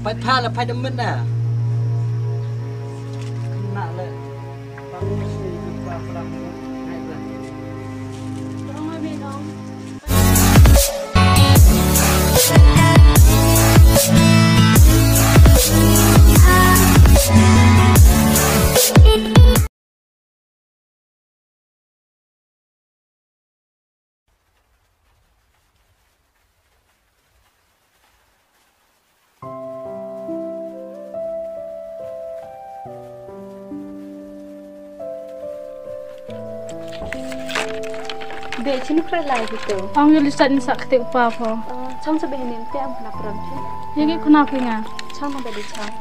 phải tha là phải đâm mình à nạ lệ Be chinu kra lai gitu. Ang yuli sat ni sak te upa po. Chong sa behenin te am khana pram chi. Yagi khuna pinga. Chong ma bedi chong.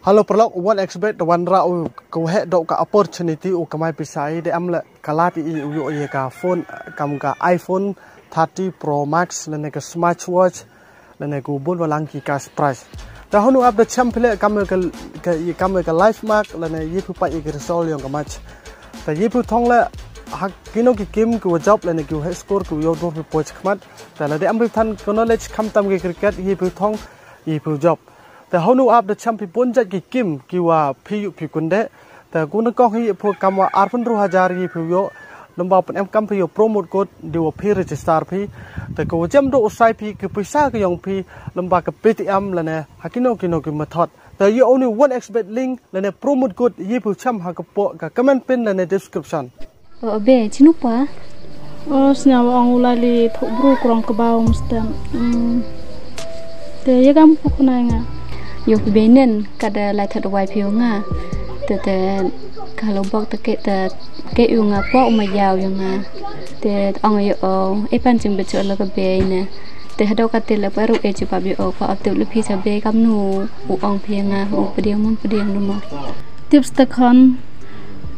Halo perlok one expect one ra u ko he do ka opportunity u kamai pisai de am la kalati i u ye ka phone kam ka iPhone 30 Pro Max le ne ka smartwatch le ne ku bun walang ki ka price. Ta honu up the champion kam ka life mark le ne yipu pa i ka resol yang ka match. Ta yipu thong la hak kino ki kim ku job le ne ku he score ku yo do pi poch khmat ta la de am than knowledge kham tam ki cricket yipu thong yipu job.แต่เขาหนูอัพเดชัมพิปุ่นจัดกิมกิว่าพิยุพิกุนเดแต่กูนึกก็ให้พวกคำว่าอาร์ฟันรูฮาจารีพิโยลำบากเป็นคำพิโยโปรโมทกดดีว่าพิรีจิสตาร์พิแต่กูจำดูอุตสาหพิคือพิซซ่าก็ยังพิลำบากกับพีทีเอ็มแล้วเนี่ยฮักกินโนกิมาทอดแต่ยี่เอาหนูวันเอ็กซ์เบดลิงแล้วเนี่ยโปรโมทกดยี่พิชัมฮักกับโปะกับคอมเมนต์เป็นแล้วเนี่ยดีสคริปชั่นเบชินุปะสเนียวองอุลาลีทุบรูกรองกระเบามุสเตมแต่ยังกังพวกคนไหนไงอยู่เบนันก็ได้ไล่ถัดไว้เพียงอ่ะแต่kalauบอกตะเกะอยู่งาปอกมายาวยังอ่ะแต่อ่องอยู่ไอ้ปันจึงไปเจอแล้วก็เบยเนี่ยแต่ถ้าเราก็ติดแล้วไปรู้เอจิบแบบอยู่พออัพติดลูกพี่จะเบยกับหนูอุอ่องเพียงอ่ะอุประเดี๋ยวมันประเดี๋ยวดูมั้งทิปสต์คอน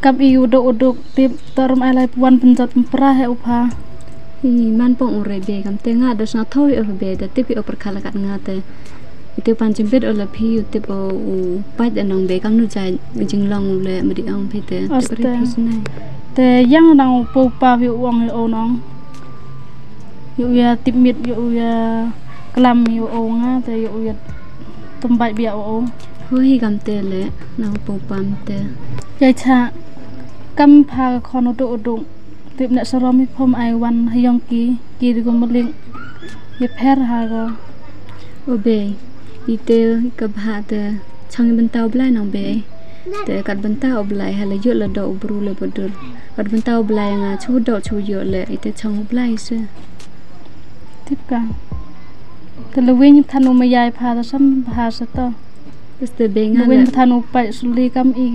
กับอีอุดกทิปตรมอะไรวันเป็นจัดปลาให้อุปามันปองอุเรเบยกับเตงอ่ะเดี๋ยวฉันท้อยอุเบยแต่ทิปอุปการละกันงาแต่itu pancing bet oleh piu tipe pat dan nong be kam nu jai jing long le medi ong pite te yang nang pu pa wi wong o nong yu ya tip mit yu ya klam yu o nga te yu ya tumbai bia o hoi kam te le nang pu pam te jai cha kam pha khon uduk tip nek sorom mi phom ai wan hayong ki ri ko mling ye pher ha go obe itu kebhate chang bentau belai nang be te kat bentau belai hala yo la do bru le bodul kat bentau belai nga chu do chu yo le itu chang belai se tip ka te le wen thanu ma yai pha ta sam pha sa to te be nga wen thanu pa suli kam i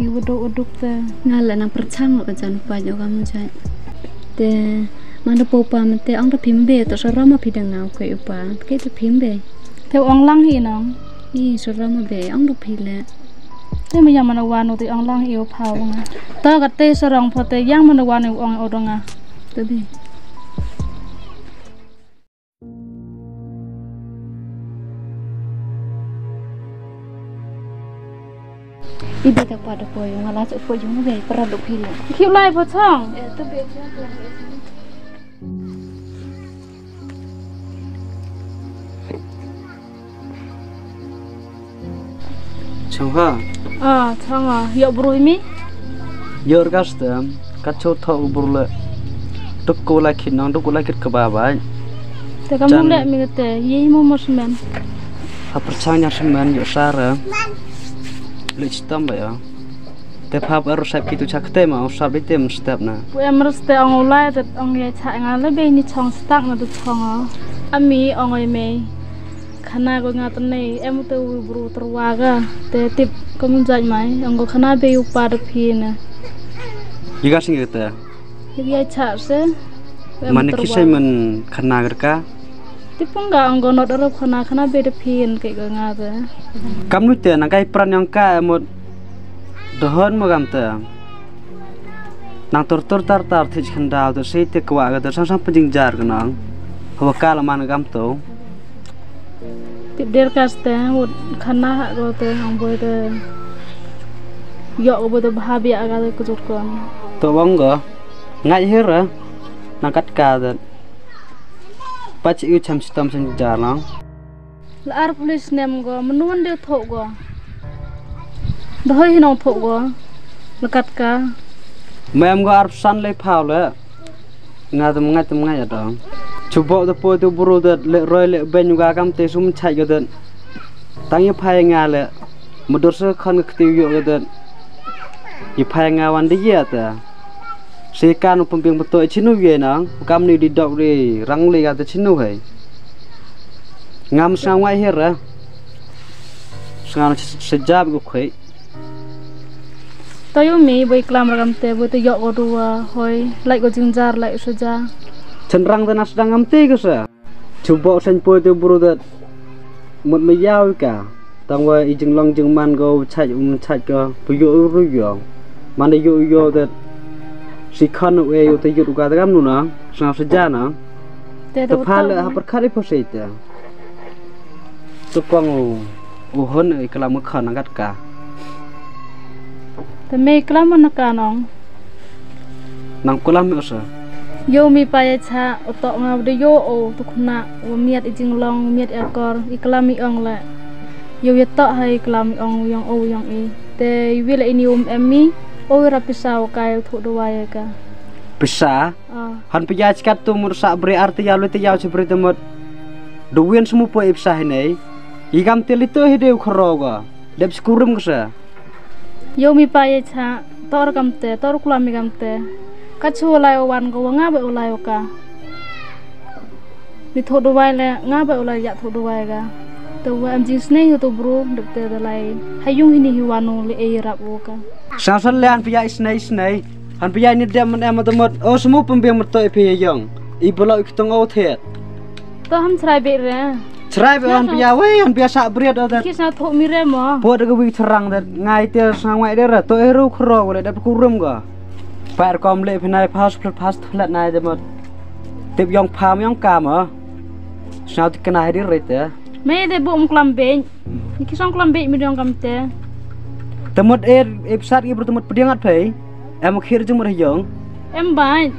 uduk te nga la nang perchang ka jan pa yo kam jai te mana popa mate ang ta phim be to sa rama phidang naw ko upa ke to phim be theo ong lang hi nong i so rama be ong do phile te ma yang mana wanu ti ong lang yêu phau nga ta ka te sarong phote yang mana wanu ong odonga te be ibe ta pa do po yo ngala so po yo be pra do phile khiu lai pho chong te be cha chong ha chong yo bru mi yor gastem kacho tho burle tukku la khinang tukku la kit ka ba ba te kam le mi te yi mo mosmen ha perchanya semen yo sara le chitam ba ya te phap ar sap kitu chakte ma sap item step na pu em rste ong ulai te ong ye cha nga le be ni chong stak na tu chong ami ong oi me khana ko nga tan nei em te bru terwa ga te tip kom jai mai ong ko khana be u pa de phi na yiga sing te ye cha se mane kisai man khana gar ka tipong ga ong go no dor khana be de phi en ke ga nga te kam nu te na kai pran yang ka mo dohon mo gam te nang tor tar thich khanda to sei te kwa ga da sang pajing jar ga nang ho ka la man gam to tip der kaste ud khana ro te ong boy te yo bo de bha bia ga ko jot kon to bang ga ngay hera nakat ka pachi u cham sitam sen jalang lar police nem go menun de tho go doi hinong tho go lakat ka mem go arp san le phau le ngadam ngai adang chubo the po to buru the le roi le ben ga kam te sum chai go den tang ye phai nga le mudur se khan khti yo go den ye phai nga wan de ye ta se kan pum ping to chinu ye nang kam ni di dok ri rang le ga te chinu hai ngam sang wai hera sang sejab go khoi tayo mi boy klam ragam te boy to yo go duwa hoi lai go jingjar lai suja cenderang dan sedang am te ke sa chubo sen po to buru da mut me yaw ka tang wa I jing long jing man go chai go pu yo ru yo man yo da si khan we yo te yu ga da gam nu na sang seja na te to phal ha par khari pho sei ta to kwang u hon ai kala mu khan ngat ka te me klam na ka nong nang kulam me sa yo mi pa ya cha oto nga de yo o tu khna o miat I jing long miat akor I klam mi ong la yo ya to hai klam ong yang o yang I te wil ini emmi o ra pisau kai thu do wa ya ka bisa han pya chkat tu mur sa bre arti ya lu te yaw chbre te mot do wien smu po ipsa nei igam te lito hideu khro ga deb skurum ka sa yo mi pa ya cha tor kam te tor klam mi kam te kachu lai wan go nga ba ulai ka mi tho do wai le nga ba ulai ya tho do wai ga to wa am jing snei to bro dek te lai hayung hini hi wanu le e rap wo ka sang san le an pya snei han pya ni dem man am to mot o smu pum beng mot to phe yong I bolo ik tong o the to ham chrai be re chrai be an pya we an pya sa bre do da kisna tho mi re mo po de wi thrang da ngai te sang wai de ra to e ru khro le da ku rum ga par kom le phnai fast flat nai de mot tip yong pham yong kam a sao ti kana hi re te me de bom klam be ni kisong klam be mi dong kam te temot episode I bertemu pediangat phei em khir jung mar yong em bai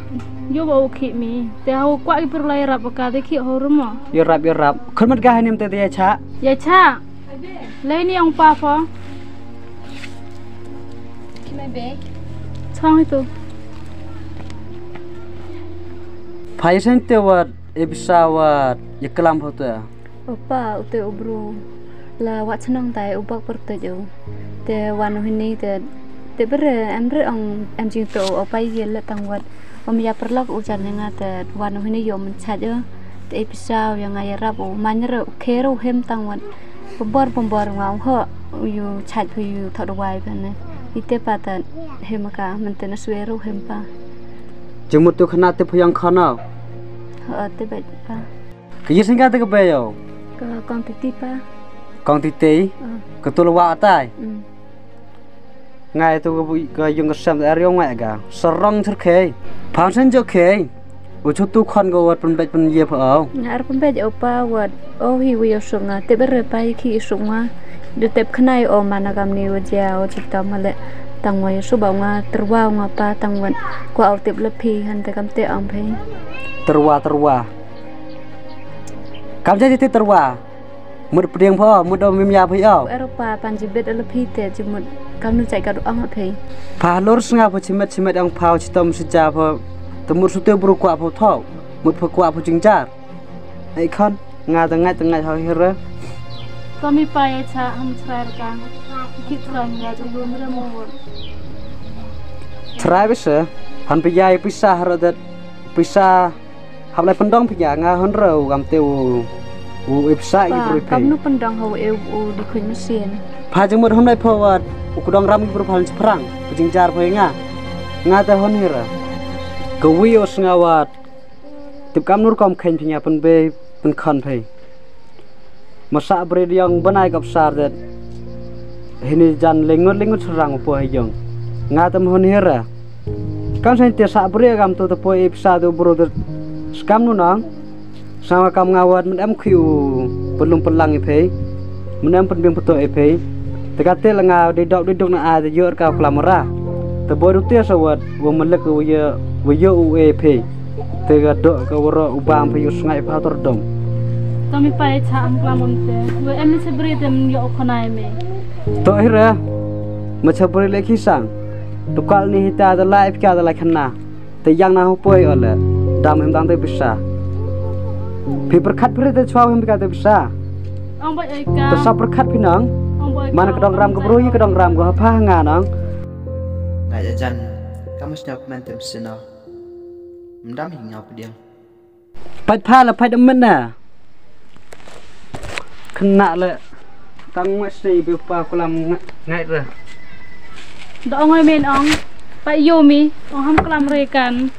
yo bo khi mi te ho kwa I per lai rap ka de khi ho rum yo rap khon mat ga hanim te ya cha le ni ong pa pho ki mai be chong I tu phai sen te wat episode yaklam ho te opa ute obro la wat senang tai ubak perte jo te wanu hini te ber em jing to opa ye la tang wat om ya perlok ujan nga te wanu hini yo man cha jo te episode yang ay rap o manre khero hem tang wat pembor ngau ho yu chat phu yu thod wai bane ite pata hemaka mantena suero hempa jemut tu khana te phuyang khana te bet pa ke singa te ke be yo ka kong titi pa kong titi ke tu wa tai ngai tu ke yung ke sam area ngai ga sarong thur khe phang sen jo khe u chu tu khon go wat pen ye pho ngar pun bet opa wat o hi wi sunga te ber pa khi sunga de tep khnai o managam ni wajia o chita male tang wa su ba nga terwa nga pa tang wan ko au tep le phi han te kam te ang phei terwa kam ja te terwa mut prieng pho mut do mim ya phei au eropa panjibet le phi te jimut kam nu chai ka do ang phei pha lor snga pho chimet ang phau chitom si cha pho temur su te bru kwa pho tho mut pho kwa pho jingjar ai khon nga ta ngai ho hera to mi pa ya cha ham chrai ka ki tram ya jo lu mi mo chrai be se han pe yai pisa har da pisa hab lai pendong pya nga hon ro gam te u ipsa I bru pe kam nu pendong ho e u di khun mesin pha jeng mut hom lai pho wat u kudong ram bru phal sprang jingjar pho nga ta hon hera ko wi o snga wat tip kam nur kom khen phnya pen be pen khan phei masa bre yang banai gap sar dat hini jan lengot serang po hayong nga tam hon hera kan sen te sa bre gam to po ipsa do bro dat skam nu nang sama kam ngawat men am khiu pelung pelang I phei men am pen beng poto I phei te ka te langa de dok na a de yor ka klamara te boy du te sawat wo melek wo ye Wayo UAP tega dok ke wara ubang payus ngai pa tordom kami pai cha am klamon te we em se bri tem yo khonai me to hira machabri lekhi sang tukal ni hita da live ka da lakhna te yang na hopoi ole dam hem dang te bisa phi perkhat phri te chwa hem ka te bisa ong bai ai ka te sa perkhat phi nang mana kedong ram ke bro yi kedong ram ko pha nga nang ngai jan kamu snap man tem sina mdam hingau pediang pai pha la pai dam na khna le tang ma sei bi pa kulam ngai ra do ong ai men ong pa yo mi ong ham klam re kan